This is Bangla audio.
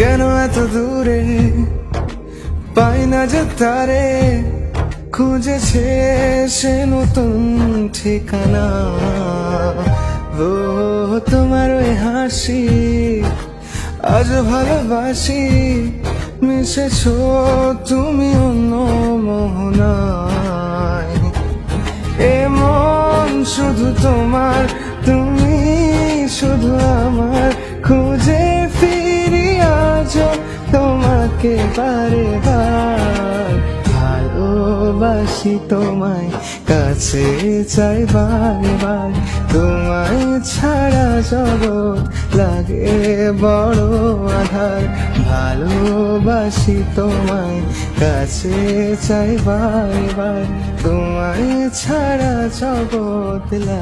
কেন এত দূরে পাই না যে তারে, খুঁজেছে সে নতুন ঠিকানা। ও তোমার ওই হাসি আজ ভালোবাসি, মিশেছো তুমি অন্য মোহনায়। এমন শুধু তোমার, তুমি শুধু আমার, খুঁজে ফিরি আজ তোমাকে বারে বার। ভালোবাসি তোমায়, কাছে চাই বারবার, তোমায় ছাড়া জগৎ লাগে বড় আধার। ভালোবাসি তোমায়, কাছে চাই বারবার, তোমায় ছাড়া জগৎ লাগে।